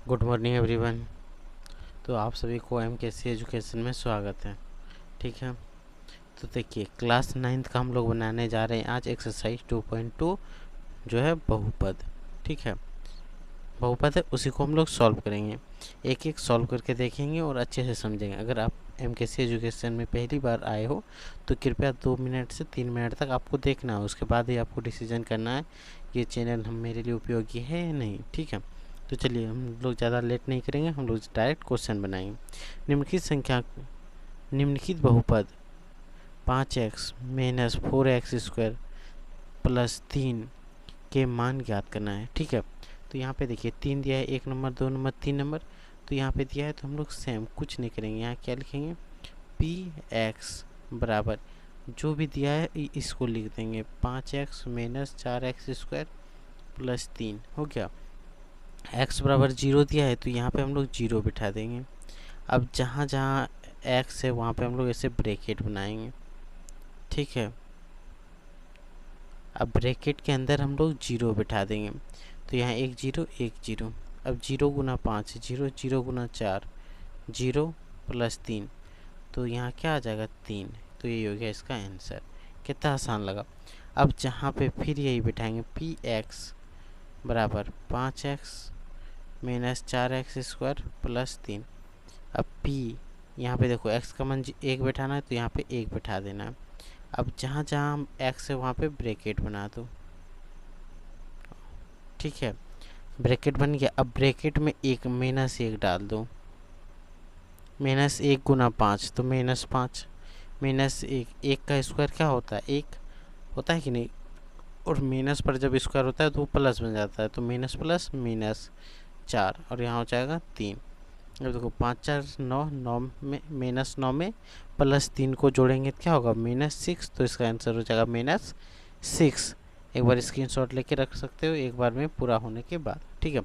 Good morning everyone. तो आप सभी को एमकेसी एजुकेशन में स्वागत है। ठीक है, तो देखिए क्लास 9th का हम लोग बनाने जा रहे हैं आज एक्सरसाइज 2.2 जो है बहुपद। ठीक है, बहुपद है, उसी को हम लोग सॉल्व करेंगे, एक एक सॉल्व करके देखेंगे और अच्छे से समझेंगे। अगर आप एमकेसी एजुकेशन में पहली बार आए हो तो कृपया 2 मिनट से 3 मिनट तक आपको देखना है, उसके बाद ही आपको डिसीजन करना है ये चैनल हम मेरे लिए उपयोगी है या नहीं। ठीक है, तो चलिए हम लोग ज़्यादा लेट नहीं करेंगे, हम लोग डायरेक्ट क्वेश्चन बनाएंगे। निम्नलिखित बहुपद 5x minus 4x square plus 3 के मान ज्ञात करना है। ठीक है, तो यहाँ पे देखिए 3 दिया है, 1 नंबर 2 नंबर 3 नंबर, तो यहाँ पे दिया है तो हम लोग सेम कुछ नहीं करेंगे। यहाँ क्या लिखेंगे, पी एक्स बराबर जो भी दिया है इसको लिख देंगे 5x minus 4x square plus 3 हो गया। x बराबर 0 दिया है तो यहाँ पे हम लोग 0 बिठा देंगे। अब जहाँ जहाँ x है वहाँ पे हम लोग ऐसे ब्रैकेट बनाएंगे। ठीक है, अब ब्रैकेट के अंदर हम लोग 0 बिठा देंगे, तो यहाँ 1 0 1 0। अब 0 गुना 5 0, 0 गुना 4 0 प्लस 3, तो यहाँ क्या आ जाएगा 3। तो ये हो गया इसका आंसर। कितना आसान लगा। अब जहाँ पे फिर यही बिठाएंगे पी एक्स बराबर 5x minus 4x square plus 3। अब p यहाँ पे देखो x का मान 1 बैठाना है तो यहाँ पे 1 बैठा देना है। अब जहाँ जहाँ x है वहाँ पे ब्रैकेट बना दो। ठीक है, ब्रैकेट बन गया। अब ब्रैकेट में एक माइनस 1 डाल दो, माइनस 1 गुना 5 तो माइनस 5 माइनस 1, 1 का स्क्वायर क्या होता है 1 होता है कि नहीं, और माइनस पर जब स्क्वायर होता है तो वो प्लस बन जाता है, तो माइनस प्लस माइनस 4 और यहाँ हो जाएगा 3। अब देखो 5 4 9, 9 में माइनस 9 में प्लस 3 को जोड़ेंगे तो क्या होगा माइनस 6, तो इसका आंसर हो जाएगा माइनस 6। एक बार स्क्रीनशॉट लेके रख सकते हो एक बार में पूरा होने के बाद। ठीक है,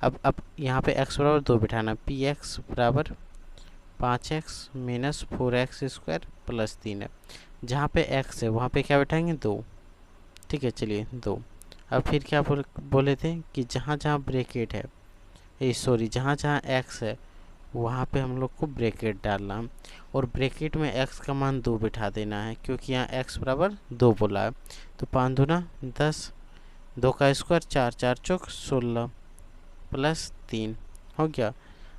अब यहाँ पे x बराबर 2 बिठाना, पी एक्स बराबर 5x minus 4x square plus 3 है। जहाँ पे x है वहाँ पे क्या बिठाएंगे 2। ठीक है, चलिए 2। अब फिर क्या बोले थे कि जहाँ जहाँ ब्रैकेट है, सॉरी जहाँ जहाँ x है वहाँ पे हम लोग को ब्रैकेट डालना, और ब्रैकेट में x का मान 2 बिठा देना है क्योंकि यहाँ x बराबर 2 बोला है। तो 5 दूना 10, 2 का स्क्वायर 4 4 चौक 16 प्लस 3 हो गया।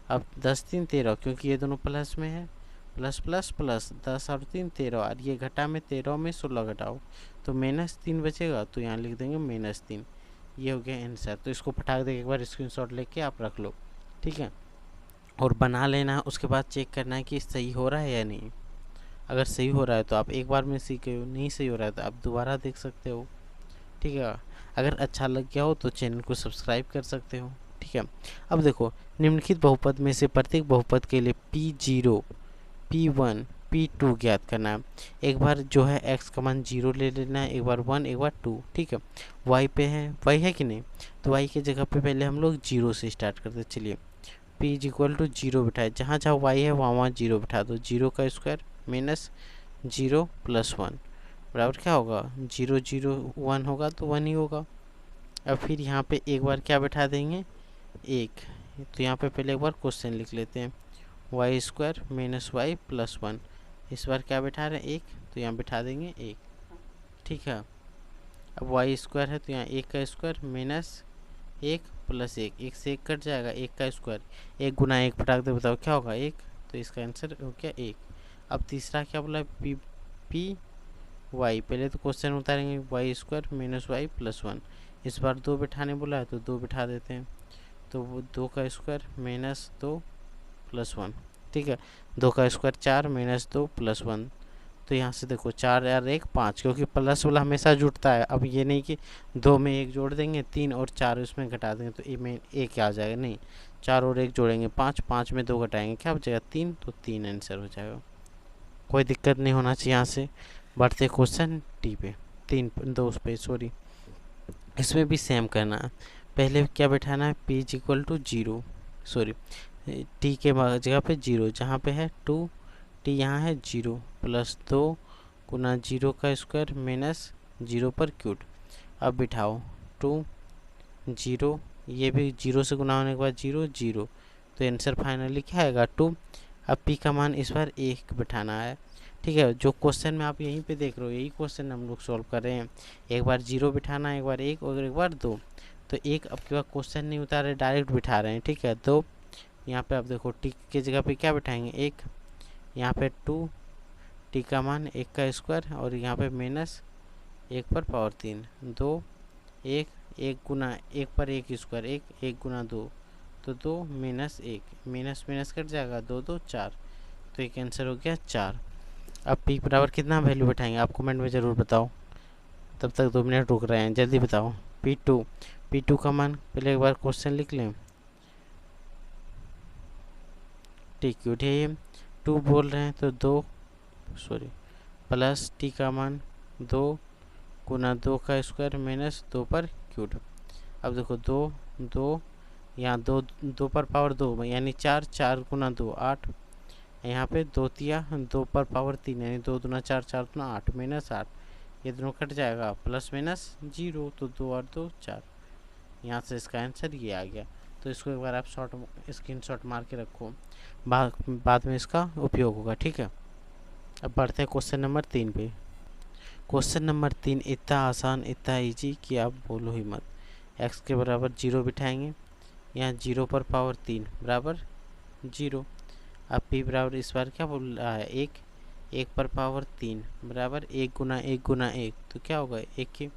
अब 10 3 13 क्योंकि ये दोनों प्लस में है, प्लस प्लस प्लस 10 और 3 13, और ये घटा में 13 में 16 घटाओ तो माइनस 3 बचेगा, तो यहाँ लिख देंगे माइनस 3। ये हो गया आंसर। तो इसको फटाक दे एक बार स्क्रीनशॉट लेके आप रख लो। ठीक है, और बना लेना है, उसके बाद चेक करना है कि सही हो रहा है या नहीं। अगर सही हो रहा है तो आप एक बार में सीखे हो, नहीं सही हो रहा है तो आप दोबारा देख सकते हो। ठीक है, अगर अच्छा लग गया हो तो चैनल को सब्सक्राइब कर सकते हो। ठीक है, अब देखो निम्नलिखित बहुपद में से प्रत्येक बहुपद के लिए P0 P1 P2 ज्ञात करना है। एक बार जो है x का मान 0 ले लेना है, एक बार 1 एक बार 2। ठीक है, y पे है, y है कि नहीं, तो y की जगह पे पहले हम लोग 0 से स्टार्ट करते। चलिए p इज इक्वल टू 0 बिठाए, जहाँ जहाँ y है वहाँ वहाँ 0 बिठा दो। 0 का स्क्वायर माइनस 0 प्लस 1 बराबर क्या होगा 0 0 1 होगा तो 1 ही होगा। अब फिर यहाँ पे एक बार क्या बिठा देंगे 1, तो यहाँ पे पहले एक बार क्वेश्चन लिख लेते हैं, Y square minus Y plus 1। इस बार क्या बिठा रहे हैं 1, तो यहाँ बिठा देंगे 1। ठीक है, अब वाई स्क्वायर है तो यहाँ 1 का स्क्वायर माइनस 1 प्लस 1, 1 से 1 कट जाएगा, 1 का स्क्वायर 1 गुना 1 पटाख दे बताओ क्या होगा 1, तो इसका आंसर हो गया 1। अब तीसरा क्या बोला पी पी वाई, पहले तो क्वेश्चन उतारेंगे y square minus Y plus 1। इस बार 2 बिठाने बोला है तो 2 बिठा देते हैं, तो वो 2 का स्क्वायर माइनस 2 प्लस 1। ठीक है, 2 का स्क्वायर 4 माइनस 2 प्लस 1। तो यहाँ से देखो 4 और 1 5, क्योंकि प्लस वाला हमेशा जुड़ता है। अब ये नहीं कि 2 में 1 जोड़ देंगे 3 और 4 उसमें घटा देंगे तो में 1 आ जाएगा, नहीं 4 और 1 जोड़ेंगे 5, 5 में 2 घटाएंगे क्या बचेगा 3, तो 3 आंसर हो जाएगा। कोई दिक्कत नहीं होना चाहिए। यहाँ से बढ़ते क्वेश्चन टी पे 2 पे, सॉरी इसमें भी सेम करना है। पहले क्या बैठाना है p is equal to 0, sorry T के जगह पे 0, जहाँ पे है 2 टी यहाँ है 0 प्लस 2 गुना 0 का स्क्वायर माइनस 0 पर क्यूट। अब बिठाओ 2 0 ये भी 0 से गुना होने के बाद 0 0, तो आंसर फाइनली क्या आएगा 2। अब p का मान इस बार 1 बिठाना है। ठीक है, जो क्वेश्चन में आप यहीं पे देख रहे हो यही क्वेश्चन हम लोग सॉल्व कर रहे हैं। एक बार 0 बिठाना है, एक बार 1 और एक बार 2। तो 1 अब के बाद क्वेश्चन नहीं उतारे, डायरेक्ट बिठा रहे हैं। ठीक है, 2 यहाँ पे आप देखो टी की जगह पे क्या बिठाएंगे 1, यहाँ पे 2, टी का मान 1 का स्क्वायर और यहाँ पे माइनस 1 पर पावर 3, 2 1 1 गुना 1 पर 1 स्क्वायर 1 1 गुना 2, तो 2 माइनस 1, माइनस माइनस कट जाएगा 2 2 4, तो एक आंसर हो गया 4। अब p बराबर कितना वैल्यू बैठाएंगे आप कमेंट में ज़रूर बताओ। तब तक 2 मिनट रुक रहे हैं, जल्दी बताओ। p2 का मान पहले एक बार क्वेश्चन लिख लें। ठीक है, 2 बोल रहे हैं तो 2 प्लस t का मान 2 गुना 2 का स्क्वायर माइनस 2 पर क्यूब। अब देखो 2 2 यहाँ 2 2 पर पावर 2 यानी 4 4 गुना 2 8, यहाँ पे 2 तिया 2 पर पावर 3 यानी 2 दूना 4 4 दूना 8 माइनस 8, ये दोनों कट जाएगा प्लस माइनस 0, तो 2 और 2 4, यहाँ से इसका आंसर ये आ गया। तो इसको एक बार आप स्क्रीनशॉट मार के रखो, बाद में इसका उपयोग होगा। ठीक है, अब बढ़ते हैं क्वेश्चन नंबर 3 पे। क्वेश्चन नंबर 3 इतना आसान इतना इजी कि आप बोलो ही मत। x के बराबर 0 बिठाएंगे, यहाँ 0 पर पावर 3 बराबर 0। अब p बराबर इस बार क्या बोल रहा है 1, 1 पर पावर 3 बराबर 1 गुना 1 गुना 1, तो क्या होगा 1 की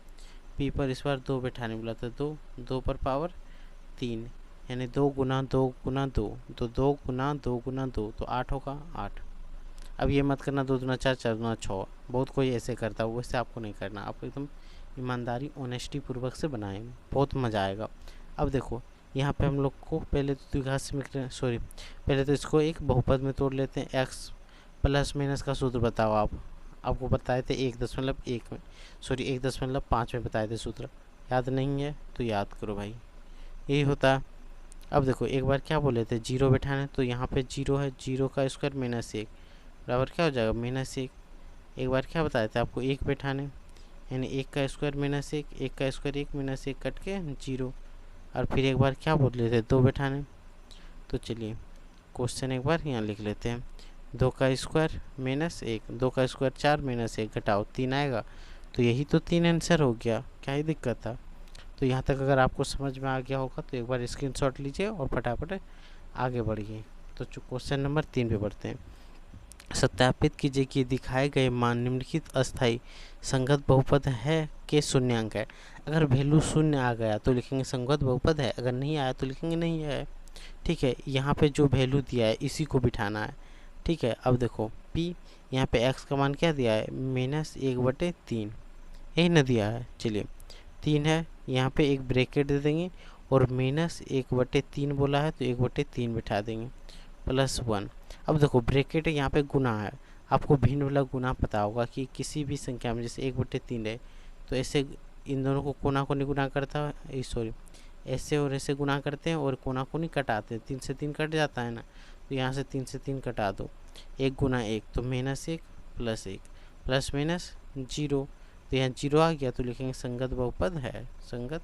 p पर इस बार 2 बिठाने बोला था 2 2 पर पावर 3 यानी 2 गुना 2 गुना 2, तो 2 गुना 2 गुना 2, तो 8 होगा 8। अब ये मत करना 2 दूना 4 4 दूना 6, बहुत कोई ऐसे करता है, वैसे आपको नहीं करना। आप एकदम ईमानदारी ऑनेस्टी पूर्वक से बनाएं, बहुत मज़ा आएगा। अब देखो यहाँ पे हम लोग को पहले तो द्विघात समीकरण पहले तो इसको एक बहुपद में तोड़ लेते हैं। एक्स प्लस माइनस का सूत्र बताओ आपको बताए थे 1.5 में बताए थे सूत्र, याद नहीं है तो याद करो भाई, यही होता है। अब देखो एक बार क्या बोले थे 0 बैठाने, तो यहाँ पे 0 है, 0 का स्क्वायर माइनस 1 बराबर क्या हो जाएगा -1। एक बार क्या बताया था आपको 1 बैठाने, यानी 1 का स्क्वायर -1, 1 का स्क्वायर 1 -1 कट के 0। और फिर एक बार क्या बोल रहे थे 2 बैठाने, तो चलिए क्वेश्चन एक बार यहाँ लिख लेते हैं। 2 का स्क्वायर -1, 2 का स्क्वायर 4 -1 घटाओ 3 आएगा, तो यही तो 3 आंसर हो गया, क्या ही दिक्कत था। तो यहाँ तक अगर आपको समझ में आ गया होगा तो एक बार स्क्रीनशॉट लीजिए और फटाफट आगे बढ़िए। तो क्वेश्चन नंबर 3 पे बढ़ते हैं। सत्यापित कीजिए कि दिखाए गए मान निम्नलिखित अस्थायी संगत बहुपद है के शून्यांक है। अगर वैल्यू शून्य आ गया तो लिखेंगे संगत बहुपद है, अगर नहीं आया तो लिखेंगे नहीं है। ठीक है, यहाँ पे जो वैल्यू दिया है इसी को बिठाना है। ठीक है, अब देखो p यहाँ पे x का मान क्या दिया है -1/3, यही ना दिया है। चलिए 3 है, यहाँ पे एक ब्रैकेट दे देंगे और -1/3 बोला है तो 1/3 बिठा देंगे +1। अब देखो ब्रैकेट यहाँ पे गुना है, आपको भिन्न वाला गुना पता होगा कि किसी भी संख्या में जैसे 1/3 है तो ऐसे इन दोनों को कोना कोनी गुना करता है, ऐसे और ऐसे गुना करते हैं और कोना कोनी कटाते हैं, 3 से 3 कट जाता है ना, तो यहाँ से 3 से 3 कटा दो, 1 गुना 1 तो -1 +1 प्लस माइनस 0, तो यहाँ 0 आ गया तो लिखेंगे संगत बहुपद है, संगत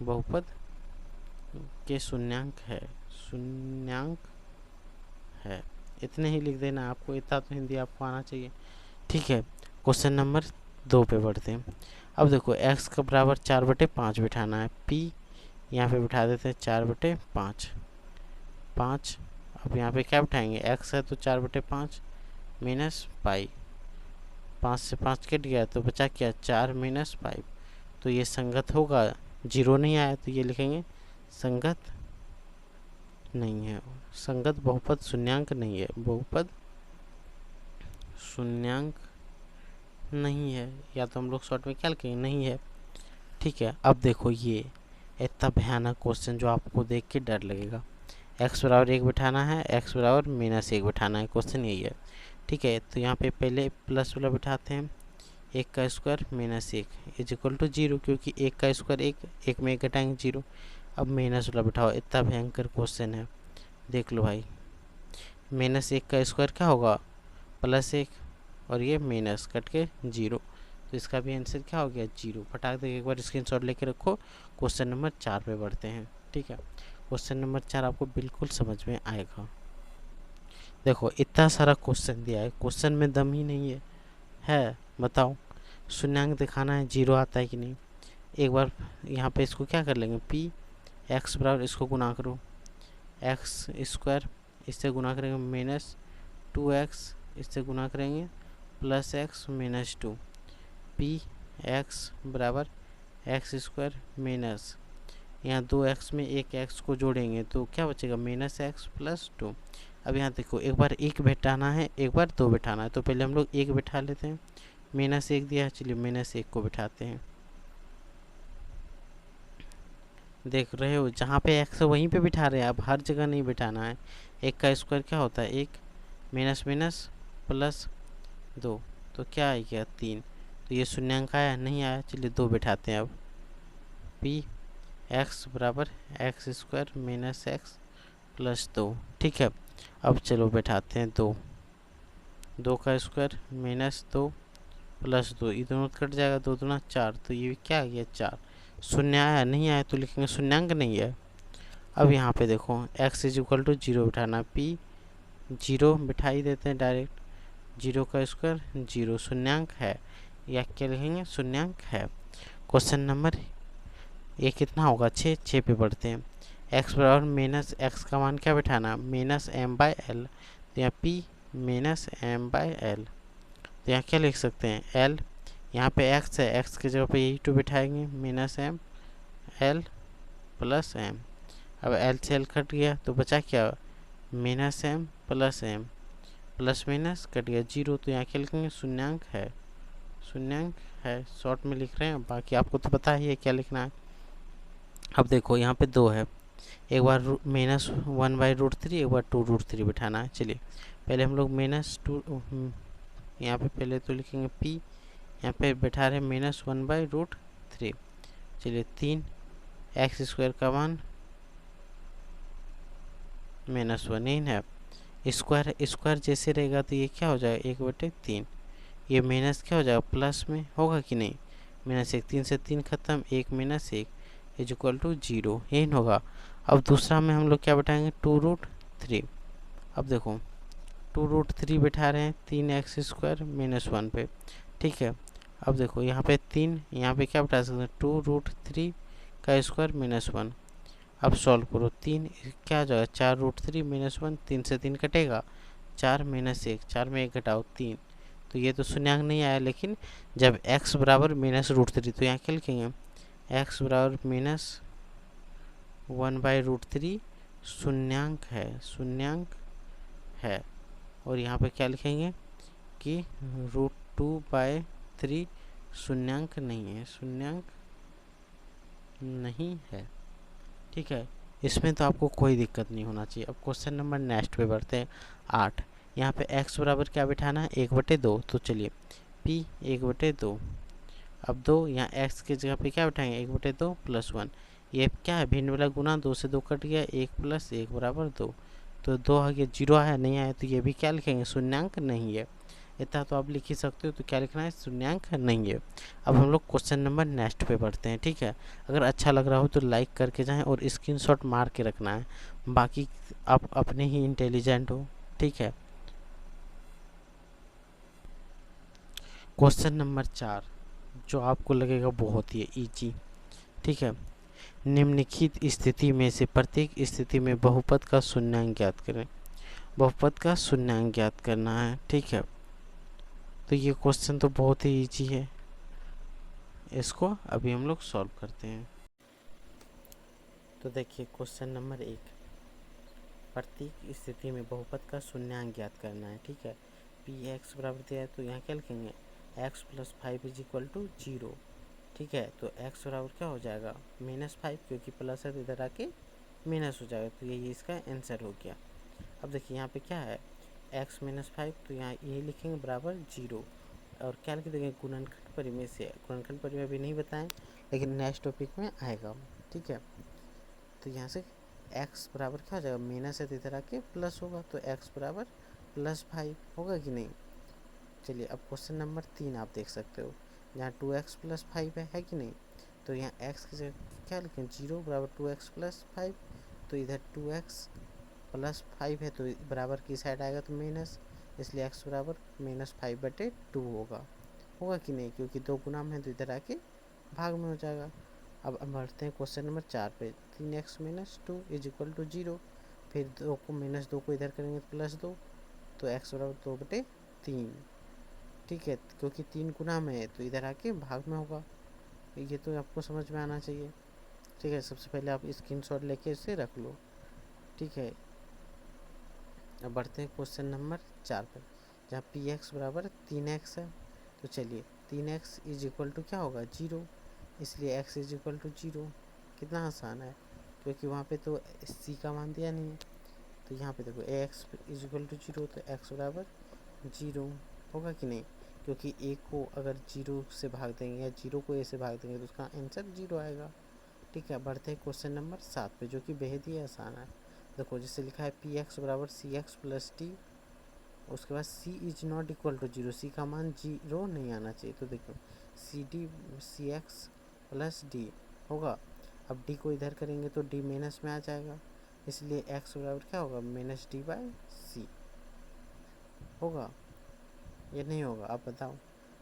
बहुपद के शून्यांक है। इतने ही लिख देना आपको, इतना तो हिंदी आपको आना चाहिए। ठीक है, क्वेश्चन नंबर 2 पे बढ़ते हैं। अब देखो x का बराबर 4/5 बिठाना है, p यहाँ पे बिठा देते हैं 4/5। अब यहाँ पे क्या बिठाएंगे, x है तो 4/5 माइनस पाई, 5 से 5 कट गया तो बचा क्या 4 माइनस 5, तो ये संगत होगा। 0 नहीं आया तो ये लिखेंगे संगत नहीं है, संगत बहुपद शून्यांक नहीं है, बहुपद शून्यांक नहीं है, या तो हम लोग शॉर्ट में क्या लिखेंगे नहीं है। ठीक है, अब देखो ये इतना भयानक क्वेश्चन जो आपको देख के डर लगेगा। x बराबर 1 बिठाना है, x बराबर -1 बिठाना है, क्वेश्चन यही है। ठीक है, तो यहाँ पे पहले प्लस वाला बिठाते हैं, 1 का स्क्वायर -1 = 0, क्योंकि 1 का स्क्वायर 1 में 1 घटाएंगे 0। अब माइनस वाला बिठाओ, इतना भयंकर क्वेश्चन है, देख लो भाई। -1 का स्क्वायर क्या होगा +1 और ये माइनस कट के 0, तो इसका भी आंसर क्या हो गया 0। फटाक दे एक बार स्क्रीनशॉट लेके रखो। क्वेश्चन नंबर 4 पे बढ़ते हैं। ठीक है, क्वेश्चन नंबर 4 आपको बिल्कुल समझ में आएगा। देखो इतना सारा क्वेश्चन दिया है, क्वेश्चन में दम ही नहीं है बताओ। शून्यांक दिखाना है, जीरो आता है कि नहीं। एक बार यहाँ पे इसको क्या कर लेंगे, पी एक्स बराबर, इसको गुना करो एक्स स्क्वायर, इससे गुना करेंगे माइनस 2x, इससे गुना करेंगे plus x minus 2, P x बराबर एक्स स्क्वायर माइनस, यहाँ 2x में एक x को जोड़ेंगे तो क्या बचेगा, माइनस एक्स प्लस 2। अब यहाँ देखो, एक बार एक बैठाना है, एक बार दो बैठाना है, तो पहले हम लोग एक बैठा लेते हैं। माइनस एक दिया है, चलिए माइनस एक को बैठाते हैं। देख रहे हो, जहाँ पे x है वहीं पे बिठा रहे हैं, अब हर जगह नहीं बिठाना है। एक का स्क्वायर क्या होता है, एक, माइनस माइनस प्लस 2, तो क्या आई गया 3। तो ये शून्यांक आया नहीं आया, चलिए दो बैठाते हैं अब। पी एक्स बराबर x square minus x plus 2, ठीक है। अब चलो बैठाते हैं दो, दो का स्क्वायर माइनस 2 प्लस 2, ये दोनों कट जाएगा, दो दूना 4, तो ये क्या आ गया 4। शून्य आया नहीं आया तो लिखेंगे शून्यांक नहीं है। अब यहाँ पे देखो x इज इक्वल टू 0 बिठाना, p 0 बिठा ही देते हैं डायरेक्ट, 0 का स्क्वायर 0, शून्यांक है, या क्या लिखेंगे शून्यांक है। क्वेश्चन नंबर ये कितना होगा, 6 पे बढ़ते हैं। x बराबर माइनस एक्स का मान क्या बिठाना, माइनस एम बाई एल, तो यहाँ p minus M by L, तो यहाँ क्या लिख सकते हैं l, यहाँ पे x है, x की जगह पे यही 2 बिठाएंगे, minus m l plus m. अब एल से एल कट गया तो बचा क्या, minus m plus minus cut गया 0, तो यहाँ क्या लिखेंगे शून्यांक है, शून्यांक है, शॉर्ट में लिख रहे हैं, बाकी आपको तो पता ही है क्या लिखना है। अब देखो यहाँ पे 2 है, एक बार -1/√3, एक बार 2√3 बिठाना है। चलिए पहले हम लोग -2, यहाँ पे पहले तो लिखेंगे p, यहाँ पे बैठा रहे -1/√3, चलिए 3 एक्स स्क्वायर का मान -1 है, स्क्वायर स्क्वायर जैसे रहेगा तो ये क्या हो जाएगा 1/3, ये माइनस क्या हो जाएगा प्लस में होगा कि नहीं, -1, 3 से 3 खत्म, 1 - 1 इज इक्वल टू 0, यही होगा। अब दूसरा में हम लोग क्या बैठाएंगे 2√3। अब देखो 2√3 बैठा रहे हैं 3x स्क्वायर -1 पे, ठीक है। अब देखो यहाँ पे 3, यहाँ पे क्या बैठा सकते हैं 2√3 का स्क्वायर -1। अब सॉल्व करो, 3 क्या हो जाएगा 4√3 -1, 3 से 3 कटेगा, 4 - 1, 4 में 1 घटाओ 3, तो ये तो शून्यांक नहीं आया। लेकिन जब x बराबर -√3, तो यहाँ क्या लिखेंगे x बराबर -1/√3 शून्यांक है, शून्यांक है। और यहाँ पे क्या लिखेंगे कि √2/3 शून्यांक नहीं है, शून्यांक नहीं है, ठीक है। इसमें तो आपको कोई दिक्कत नहीं होना चाहिए। अब क्वेश्चन नंबर नेक्स्ट पे बढ़ते हैं 8। यहाँ पे x बराबर क्या बिठाना है 1/2, तो चलिए p 1/2। अब 2 यहाँ x की जगह पे क्या बिठाएंगे 1/2 प्लस 1, ये क्या है भिन्न वाला गुना, 2 से 2 कट गया, 1 + 1 बराबर 2, तो 2 आ गया, 0 आया नहीं आया, तो ये भी क्या लिखेंगे शून्यांक नहीं है। इतना तो आप लिख ही सकते हो, तो क्या लिखना है शून्यांक नहीं है। अब हम लोग क्वेश्चन नंबर नेक्स्ट पे बढ़ते हैं, ठीक है। अगर अच्छा लग रहा हो तो लाइक करके जाएं और स्क्रीनशॉट मार के रखना है, बाकी आप अपने ही इंटेलिजेंट हो, ठीक है। क्वेश्चन नंबर 4 जो आपको लगेगा बहुत ही इजी, ठीक है। निम्नलिखित स्थिति में से प्रत्येक स्थिति में बहुपद का शून्यांक ज्ञात करें। बहुपद का शून्यांक ज्ञात करना है, ठीक है। तो ये क्वेश्चन तो बहुत ही इजी है, इसको अभी हम लोग सॉल्व करते हैं। तो देखिए क्वेश्चन नंबर 1, प्रत्येक स्थिति में बहुपद का शून्यांक ज्ञात करना है, ठीक है। पी एक्स बराबर दिया है तो यहाँ क्या लिखेंगे x + 5 इज इक्वल टू 0, ठीक है। तो x बराबर क्या हो जाएगा -5, क्योंकि प्लस है तो इधर आके माइनस हो जाएगा, तो ये इसका आंसर हो गया। अब देखिए यहाँ पे क्या है x - 5, तो यहाँ ये लिखेंगे बराबर 0, और क्या लिख देंगे गुणनखंड परिमेय से, गुणनखंड परिमेय भी नहीं बताएं लेकिन नेक्स्ट टॉपिक में आएगा, ठीक है। तो यहाँ से x बराबर क्या हो जाएगा, माइनस है तो इधर आके प्लस होगा, तो x बराबर +5 होगा कि नहीं। चलिए अब क्वेश्चन नंबर 3 आप देख सकते हो, जहाँ 2x + 5 है कि नहीं। तो यहाँ x की जगह क्या लिखें, 0 बराबर 2x प्लस 5। तो इधर 2x प्लस 5 है तो बराबर की साइड आएगा तो माइनस, इसलिए x बराबर -5/2 होगा। होगा कि नहीं, क्योंकि दो गुना में है तो इधर आके भाग में हो जाएगा। अब बढ़ते हैं क्वेश्चन नंबर 4 पे। 3x - 2 = 0। फिर 2 को इधर करेंगे तो +2, तो x बराबर 2/3। ठीक है, क्योंकि 3 गुना में है तो इधर आके भाग में होगा। ये तो आपको समझ में आना चाहिए। ठीक है, सबसे पहले आप स्क्रीनशॉट लेके इसे रख लो। ठीक है, अब बढ़ते हैं क्वेश्चन नंबर 4 पर, जहाँ px बराबर 3x है। तो चलिए 3x = क्या होगा, 0, इसलिए x = 0। कितना आसान है, क्योंकि वहाँ पे तो c का मान दिया नहीं है। तो यहाँ पे देखो ax = 0, तो x बराबर 0 होगा कि नहीं, क्योंकि a को अगर 0 से भाग देंगे या 0 को a से भाग देंगे तो उसका आंसर 0 आएगा। ठीक है, बढ़ते हैं क्वेश्चन नंबर 7 पे, जो कि बेहद ही आसान है। देखो जैसे लिखा है px बराबर cx प्लस d, उसके बाद c ≠ 0, c का मान 0 नहीं आना चाहिए। तो देखो cx प्लस d होगा। अब d को इधर करेंगे तो d माइनस में आ जाएगा, इसलिए x बराबर क्या होगा, -d/c होगा। ये नहीं होगा, आप बताओ।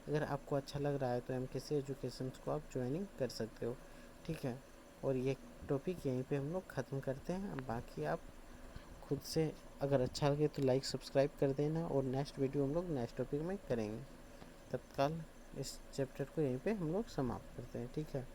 अगर आपको अच्छा लग रहा है तो MKC एजुकेशंस को आप ज्वाइनिंग कर सकते हो। ठीक है, और ये टॉपिक यहीं पे हम लोग ख़त्म करते हैं। अब बाकी आप खुद से अगर अच्छा लगे तो लाइक सब्सक्राइब कर देना, और नेक्स्ट वीडियो हम लोग नेक्स्ट टॉपिक में करेंगे। तत्काल इस चैप्टर को यहीं पे हम लोग समाप्त करते हैं। ठीक है।